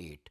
8।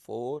4,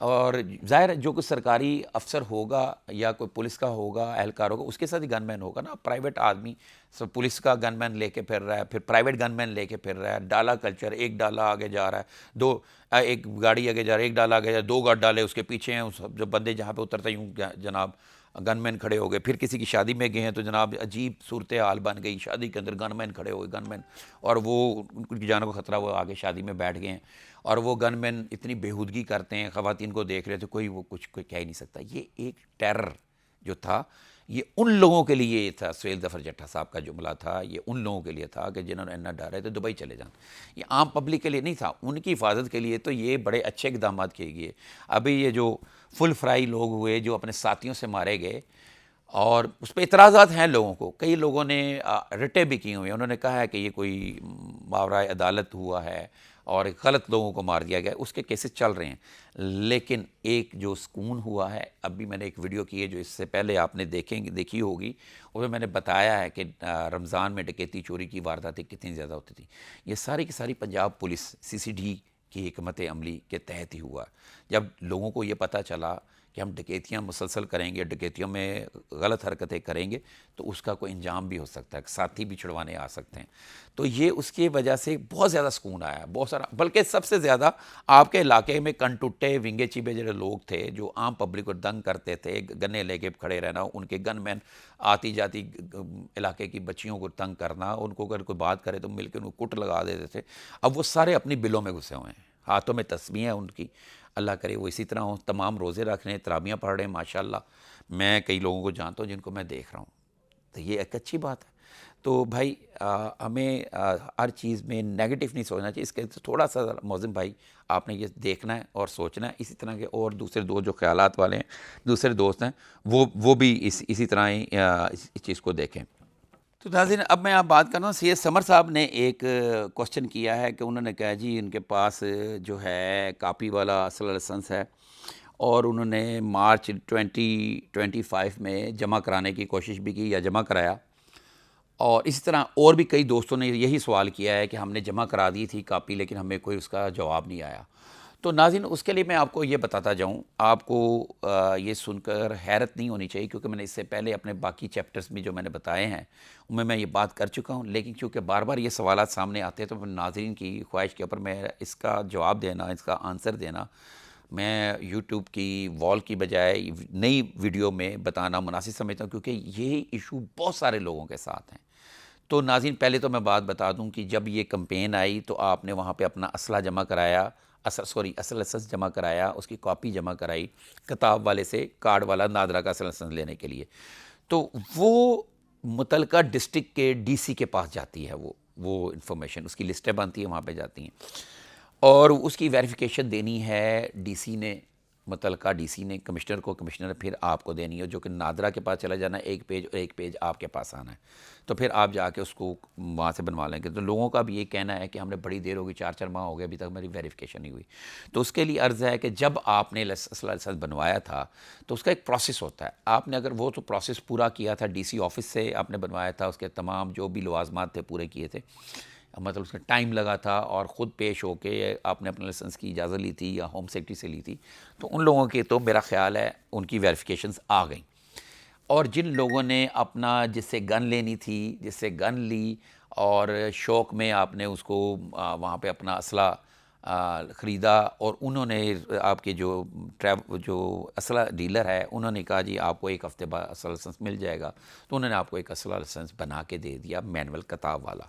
اور ظاہر ہے جو کوئی سرکاری افسر ہوگا یا کوئی پولیس کا ہوگا اہلکار ہوگا اس کے ساتھ ہی گن مین ہوگا نا. پرائیویٹ آدمی سب پولیس کا گن مین لے کے پھر رہا ہے, پھر پرائیویٹ گن مین لے کے پھر رہا ہے. ڈالا کلچر, ایک ڈالا آگے جا رہا ہے, ایک گاڑی آگے جا رہا ہے, ایک ڈالا آگے جا رہا ہے, دو گاڑ ڈالے اس کے پیچھے ہیں, اس جو بندے جہاں پہ اترتے یوں جناب گن مین کھڑے ہو گئے. پھر کسی کی شادی میں گئے ہیں تو جناب عجیب صورتحال بن گئی, شادی کے اندر گن مین کھڑے ہو گئے, گن مین, اور وہ ان کی جانوں کو خطرہ, وہ آگے شادی میں بیٹھ گئے ہیں, اور وہ گن مین اتنی بےہودگی کرتے ہیں, خواتین کو دیکھ رہے تھے, کوئی وہ کچھ کوئی کہہ ہی نہیں سکتا. یہ ایک ٹیرر جو تھا یہ ان لوگوں کے لیے یہ تھا, سہیل ظفر جٹھا صاحب کا جملہ تھا, یہ ان لوگوں کے لیے تھا کہ جنہوں نے اتنا ڈر ہے تو دبئی چلے جائیں. یہ عام پبلک کے لیے نہیں تھا, ان کی حفاظت کے لیے تو یہ بڑے اچھے اقدامات کیے گئے. ابھی یہ جو فل فرائی لوگ ہوئے جو اپنے ساتھیوں سے مارے گئے, اور اس پہ اعتراضات ہیں لوگوں کو, کئی لوگوں نے رٹے بھی کیے ہوئے ہیں, انہوں نے کہا ہے کہ یہ کوئی ماورائے عدالت ہوا ہے اور غلط لوگوں کو مار دیا گیا, اس کے کیسز چل رہے ہیں. لیکن ایک جو سکون ہوا ہے, ابھی میں نے ایک ویڈیو کی ہے جو اس سے پہلے آپ نے دیکھی ہوگی, اس میں میں نے بتایا ہے کہ رمضان میں ڈکیتی چوری کی وارداتیں کتنی زیادہ ہوتی تھیں. یہ ساری کی ساری پنجاب پولیس CCD کی حکمت عملی کے تحت ہی ہوا. جب لوگوں کو یہ پتہ چلا کہ ہم ڈکیتیاں مسلسل کریں گے, ڈکیتیوں میں غلط حرکتیں کریں گے تو اس کا کوئی انجام بھی ہو سکتا ہے, ساتھی بھی چھڑوانے آ سکتے ہیں, تو یہ اس کی وجہ سے بہت زیادہ سکون آیا, بہت سارا. بلکہ سب سے زیادہ آپ کے علاقے میں کن ٹوٹے ونگے چیبے جو لوگ تھے جو عام پبلک کو دنگ کرتے تھے, گنے لے کے کھڑے رہنا, ان کے گن مین آتی جاتی علاقے کی بچیوں کو تنگ کرنا, ان کو اگر کوئی بات کرے تو مل کے ان کو کٹ لگا دیتے تھے. اب وہ سارے اپنی بلوں میں گھسے ہوئے ہیں, ہاتھوں میں تسبیح ہیں ان کی, اللہ کرے وہ اسی طرح ہوں, تمام روزے رکھ رہے ہیں, تراویحیں پڑھ رہے ہیں ماشاءاللہ. میں کئی لوگوں کو جانتا ہوں جن کو میں دیکھ رہا ہوں, تو یہ ایک اچھی بات ہے. تو بھائی ہمیں ہر چیز میں نیگیٹو نہیں سوچنا چاہیے, اس کے تھوڑا سا موزم بھائی آپ نے یہ دیکھنا ہے اور سوچنا ہے. اسی طرح کے اور دوسرے دوست جو خیالات والے ہیں, دوسرے دوست ہیں, وہ بھی اسی طرح ہی اس چیز کو دیکھیں. تو ناظرین اب میں آپ بات کر رہا ہوں, سید سمر صاحب نے ایک کوشچن کیا ہے کہ انہوں نے کہا جی ان کے پاس جو ہے کاپی والا اصل لائسنس ہے اور انہوں نے مارچ 2025 میں جمع کرانے کی کوشش بھی کی یا جمع کرایا, اور اسی طرح اور بھی کئی دوستوں نے یہی سوال کیا ہے کہ ہم نے جمع کرا دی تھی کاپی لیکن ہمیں کوئی اس کا جواب نہیں آیا. تو ناظرین اس کے لیے میں آپ کو یہ بتاتا جاؤں, آپ کو یہ سن کر حیرت نہیں ہونی چاہیے کیونکہ میں نے اس سے پہلے اپنے باقی چیپٹرز میں جو میں نے بتائے ہیں ان میں یہ بات کر چکا ہوں, لیکن چونکہ بار بار یہ سوالات سامنے آتے ہیں تو ناظرین کی خواہش کے اوپر میں اس کا جواب دینا, اس کا آنسر دینا, میں یوٹیوب کی وال کی بجائے نئی ویڈیو میں بتانا مناسب سمجھتا ہوں کیونکہ یہ ایشو بہت سارے لوگوں کے ساتھ ہیں. تو ناظرین پہلے تو میں بات بتا دوں کہ جب یہ کمپین آئی تو آپ نے وہاں پہ اپنا اسلحہ جمع کرایا, اصل لائسنس جمع کرایا, اس کی کاپی جمع کرائی کتاب والے سے, کارڈ والا نادرا کا اصل لائسنس لینے کے لیے. تو وہ متعلقہ ڈسٹرکٹ کے DC کے پاس جاتی ہے, وہ انفارمیشن, اس کی لسٹیں بنتی ہیں, وہاں پہ جاتی ہیں, اور اس کی ویریفیکیشن دینی ہے DC نے, متعلقہ DC نے کمشنر کو, کمشنر پھر آپ کو دینی ہے, جو کہ نادرا کے پاس چلا جانا ہے ایک پیج, اور ایک پیج آپ کے پاس آنا ہے, تو پھر آپ جا کے اس کو وہاں سے بنوا لیں گے. تو لوگوں کا بھی یہ کہنا ہے کہ ہم نے بڑی دیر ہو گئی, 4 ماہ ہو گئے, ابھی تک ہماری ویریفیکیشن نہیں ہوئی. تو اس کے لیے عرض ہے کہ جب آپ نے اصل لائسنس بنوایا تھا تو اس کا ایک پروسیس ہوتا ہے, آپ نے اگر وہ تو پروسیس پورا کیا تھا, DC آفس سے آپ نے بنوایا تھا, اس کے تمام جو بھی لوازمات تھے پورے کیے تھے, مطلب اس کا ٹائم لگا تھا, اور خود پیش ہو کے آپ نے اپنے لائسنس کی اجازت لی تھی یا ہوم سیکرٹری سے لی تھی, تو ان لوگوں کے تو میرا خیال ہے ان کی ویریفیکیشنز آ گئیں. اور جن لوگوں نے اپنا جس سے گن لینی تھی, جس سے گن لی اور شوق میں آپ نے اس کو وہاں پہ اپنا اسلحہ خریدا, اور انہوں نے آپ کے جو اسلحہ ڈیلر ہے انہوں نے کہا جی آپ کو ایک ہفتے بعد اسلحہ لائسنس مل جائے گا, تو انہوں نے آپ کو ایک اسلحہ لائسنس بنا کے دے دیا, مینول کتاب والا.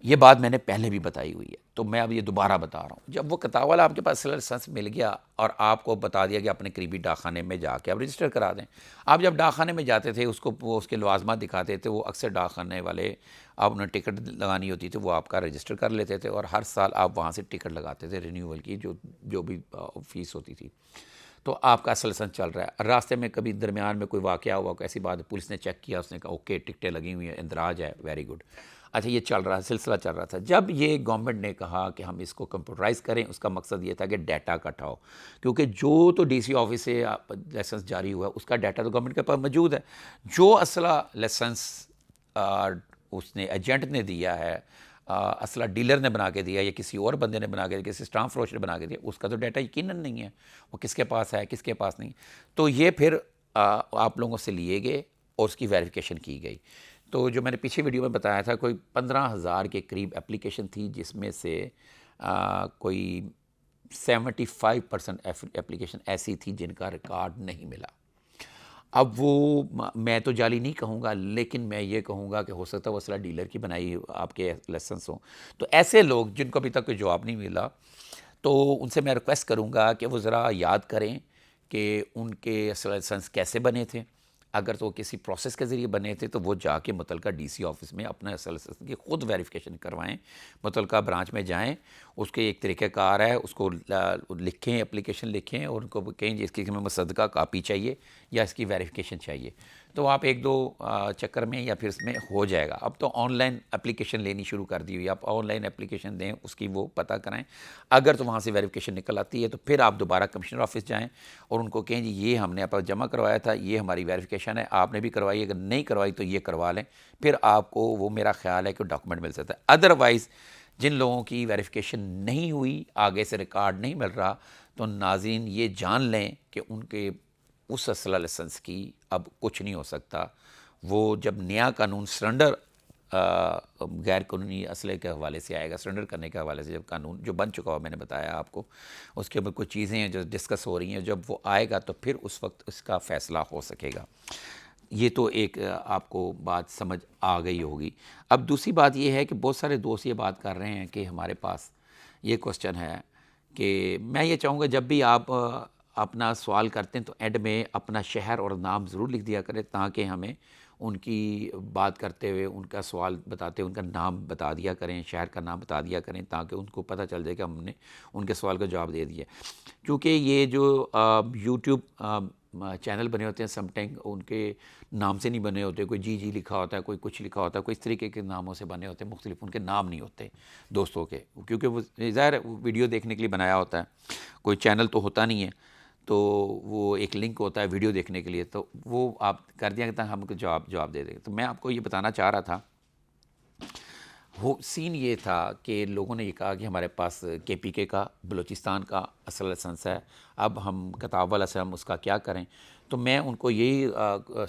یہ بات میں نے پہلے بھی بتائی ہوئی ہے, تو میں اب یہ دوبارہ بتا رہا ہوں. جب وہ کتاب والا آپ کے پاس لائسنس مل گیا اور آپ کو بتا دیا کہ اپنے قریبی ڈاک خانے میں جا کے آپ رجسٹر کرا دیں. آپ جب ڈاک خانے میں جاتے تھے اس کو وہ اس کے لوازمات دکھاتے تھے, وہ اکثر ڈاک خانے والے آپ نے ٹکٹ لگانی ہوتی تھی, وہ آپ کا رجسٹر کر لیتے تھے, اور ہر سال آپ وہاں سے ٹکٹ لگاتے تھے رینیول کی, جو بھی فیس ہوتی تھی. تو آپ کا اصل لائسنس چل رہا ہے. راستے میں کبھی درمیان میں کوئی واقعہ ہوا, کوئی ایسی بات, پولیس نے چیک کیا, اس نے کہا اوکے ٹکٹیں لگی ہوئی ہیں, اندراج ہے, ویری گڈ. اچھا یہ چل رہا ہے, سلسلہ چل رہا تھا. جب یہ گورنمنٹ نے کہا کہ ہم اس کو کمپیوٹرائز کریں, اس کا مقصد یہ تھا کہ ڈیٹا اکٹھا ہو, کیونکہ جو تو DC آفس سے لائسنس جاری ہوا ہے اس کا ڈیٹا تو گورنمنٹ کے پاس موجود ہے. جو اسلحہ لائسنس اس نے ایجنٹ نے دیا ہے اسلحہ ڈیلر نے بنا کے دیا یا کسی اور بندے نے بنا کے دیا، کسی اسٹامپ فروش نے بنا کے دیا، اس کا تو ڈیٹا یقیناً نہیں ہے وہ کس کے پاس ہے کس کے پاس نہیں. تو یہ پھر آپ لوگوں سے لیے گئے اور اس کی ویریفیکیشن کی گئی. تو جو میں نے پیچھے ویڈیو میں بتایا تھا کوئی 15,000 کے قریب اپلیکیشن تھی، جس میں سے کوئی 75% اپلیکیشن ایسی تھی جن کا ریکارڈ نہیں ملا. اب وہ میں تو جعلی نہیں کہوں گا، لیکن میں یہ کہوں گا کہ ہو سکتا ہے وہ اسلحہ ڈیلر کی بنائی آپ کے لائسنس ہوں. تو ایسے لوگ جن کو ابھی تک کوئی جواب نہیں ملا، تو ان سے میں ریکویسٹ کروں گا کہ وہ ذرا یاد کریں کہ ان کے اسلحہ لائسنس کیسے بنے تھے. اگر تو کسی پروسیس کے ذریعے بنے تھے تو وہ جا کے متعلقہ ڈی سی آفس میں اپنا اسلحہ لائسنس کی خود ویریفیکیشن کروائیں، متعلقہ برانچ میں جائیں، اس کے ایک طریقہ کار ہے، اس کو لکھیں، اپلیکیشن لکھیں اور ان کو کہیں جس کی ہمیں مصدقہ کاپی چاہیے یا اس کی ویریفیکیشن چاہیے. تو آپ 1-2 چکر میں یا پھر اس میں ہو جائے گا. اب تو آن لائن اپلیکیشن لینی شروع کر دی ہوئی، آپ آن لائن اپلیکیشن دیں، اس کی وہ پتہ کرائیں. اگر تو وہاں سے ویریفیکیشن نکل آتی ہے تو پھر آپ دوبارہ کمشنر آفس جائیں اور ان کو کہیں جی یہ ہم نے آپ جمع کروایا تھا، یہ ہماری ویریفیکیشن ہے، آپ نے بھی کروائی، اگر نہیں کروائی تو یہ کروا لیں. پھر آپ کو وہ میرا خیال ہے کہ ڈاکومنٹ مل سکتا ہے. ادروائز جن لوگوں کی ویریفیکیشن نہیں ہوئی، آگے سے ریکارڈ نہیں مل رہا، تو ناظرین یہ جان لیں کہ ان کے اس اسلحہ لائسنس کی اب کچھ نہیں ہو سکتا. وہ جب نیا قانون سرنڈر غیر قانونی اسلحے کے حوالے سے آئے گا، سرنڈر کرنے کے حوالے سے جب قانون جو بن چکا ہوا میں نے بتایا آپ کو، اس کے اوپر کچھ چیزیں ہیں جو ڈسکس ہو رہی ہیں، جب وہ آئے گا تو پھر اس وقت اس کا فیصلہ ہو سکے گا. یہ تو ایک آپ کو بات سمجھ آ گئی ہوگی. اب دوسری بات یہ ہے کہ بہت سارے دوست یہ بات کر رہے ہیں کہ ہمارے پاس یہ کوسچن ہے کہ میں یہ چاہوں گا جب بھی آپ اپنا سوال کرتے ہیں تو اینڈ میں اپنا شہر اور نام ضرور لکھ دیا کریں، تاکہ ہمیں ان کی بات کرتے ہوئے ان کا سوال بتاتے ہوئے ان کا نام بتا دیا کریں، شہر کا نام بتا دیا کریں، تاکہ ان کو پتہ چل جائے کہ ہم نے ان کے سوال کا جواب دے دیا. کیونکہ یہ جو یوٹیوب چینل بنے ہوتے ہیں سم ٹائم ان کے نام سے نہیں بنے ہوتے، کوئی جی لکھا ہوتا ہے، کوئی کچھ لکھا ہوتا ہے، کوئی اس طریقے کے ناموں سے بنے ہوتے ہیں، مختلف ان کے نام نہیں ہوتے دوستوں کے، کیونکہ وہ ظاہر ہے ویڈیو دیکھنے کے لیے بنایا ہوتا ہے، کوئی چینل تو ہوتا نہیں ہے، تو وہ ایک لنک ہوتا ہے ویڈیو دیکھنے کے لیے، تو وہ آپ کر دیا کہ ہم کو جواب دے دیں گے. تو میں آپ کو یہ بتانا چاہ رہا تھا، سین یہ تھا کہ لوگوں نے یہ کہا کہ ہمارے پاس KPK کا بلوچستان کا اسلحہ لائسنس ہے، اب ہم کتاب والا سے ہم اس کا کیا کریں. تو میں ان کو یہی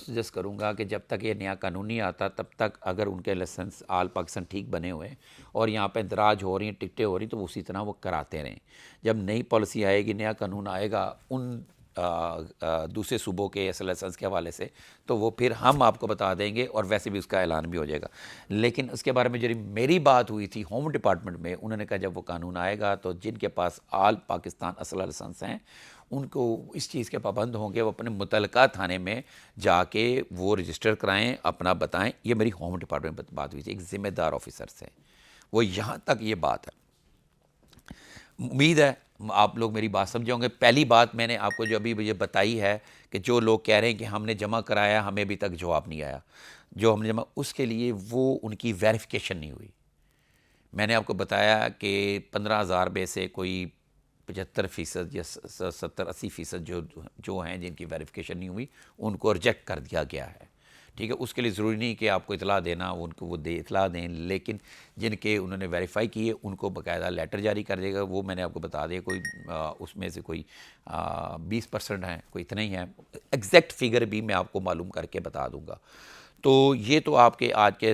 سجیسٹ کروں گا کہ جب تک یہ نیا قانون نہیں آتا تب تک اگر ان کے لائسنس آل پاکستان ٹھیک بنے ہوئے ہیں اور یہاں پہ اندراج ہو رہی ہیں، ٹکٹیں ہو رہی ہیں، تو اسی طرح وہ کراتے رہیں. جب نئی پالیسی آئے گی، نیا قانون آئے گا ان دوسرے صوبوں کے اسلحہ لائسنس کے حوالے سے، تو وہ پھر ہم آپ کو بتا دیں گے اور ویسے بھی اس کا اعلان بھی ہو جائے گا. لیکن اس کے بارے میں جو میری بات ہوئی تھی ہوم ڈپارٹمنٹ میں، انہوں نے کہا جب وہ قانون آئے گا تو جن کے پاس آل پاکستان اسلحہ لائسنس ہیں ان کو اس چیز کے پابند ہوں گے، وہ اپنے متعلقہ تھانے میں جا کے وہ رجسٹر کرائیں، اپنا بتائیں. یہ میری ہوم ڈپارٹمنٹ میں بات ہوئی تھی ایک ذمہ دار آفیسر سے، وہ یہاں تک یہ بات ہے. امید ہے آپ لوگ میری بات سمجھیں گے. پہلی بات میں نے آپ کو جو ابھی یہ بتائی ہے کہ جو لوگ کہہ رہے ہیں کہ ہم نے جمع کرایا ہمیں ابھی تک جواب نہیں آیا، جو ہم نے جمع اس کے لیے وہ ان کی ویریفیکیشن نہیں ہوئی. میں نے آپ کو بتایا کہ 15,000 میں سے کوئی 75% یا 70-80% جو ہیں جن کی ویریفیکیشن نہیں ہوئی ان کو ریجیکٹ کر دیا گیا ہے. ٹھیک ہے، اس کے لیے ضروری نہیں کہ آپ کو اطلاع دینا، ان کو وہ اطلاع دیں، لیکن جن کے انہوں نے ویریفائی کیے ان کو باقاعدہ لیٹر جاری کر دے گا. وہ میں نے آپ کو بتا دیا کوئی اس میں سے کوئی 20% ہیں، کوئی اتنا ہی ہیں. ایگزیکٹ فگر بھی میں آپ کو معلوم کر کے بتا دوں گا. تو یہ تو آپ کے آج کے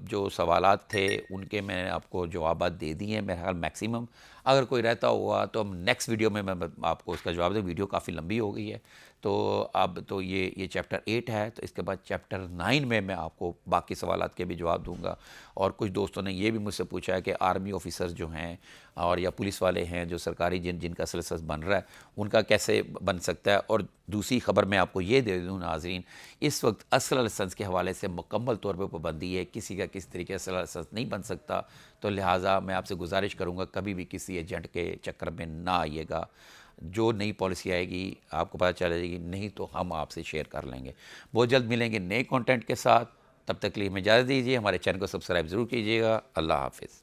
جو سوالات تھے ان کے میں نے آپ کو جوابات دے دیے ہیں میرے خیال میکسیمم. اگر کوئی رہتا ہوا تو ہم نیکسٹ ویڈیو میں آپ کو اس کا جواب دیں. ویڈیو کافی لمبی ہو گئی ہے، تو اب تو یہ چیپٹر 8 ہے، تو اس کے بعد چیپٹر 9 میں آپ کو باقی سوالات کے بھی جواب دوں گا. اور کچھ دوستوں نے یہ بھی مجھ سے پوچھا ہے کہ آرمی آفیسرز جو ہیں اور یا پولیس والے ہیں جو سرکاری جن کا اسلحہ لائسنس بن رہا ہے ان کا کیسے بن سکتا ہے. اور دوسری خبر میں آپ کو یہ دے دوں ناظرین، اس وقت اسلحہ لائسنس کے حوالے سے مکمل طور پہ پابندی ہے، کسی کا کس طریقے سے اسلحہ لائسنس نہیں بن سکتا. تو لہٰذا میں آپ سے گزارش کروں گا کبھی بھی کسی ایجنٹ کے چکر میں نہ آئیے گا. جو نئی پالیسی آئے گی آپ کو پتہ چلے گی، نہیں تو ہم آپ سے شیئر کر لیں گے. بہت جلد ملیں گے نئے کنٹینٹ کے ساتھ، تب تک کے لیے ہمیں اجازت دیجیے. ہمارے چینل کو سبسکرائب ضرور کیجیے گا. اللہ حافظ.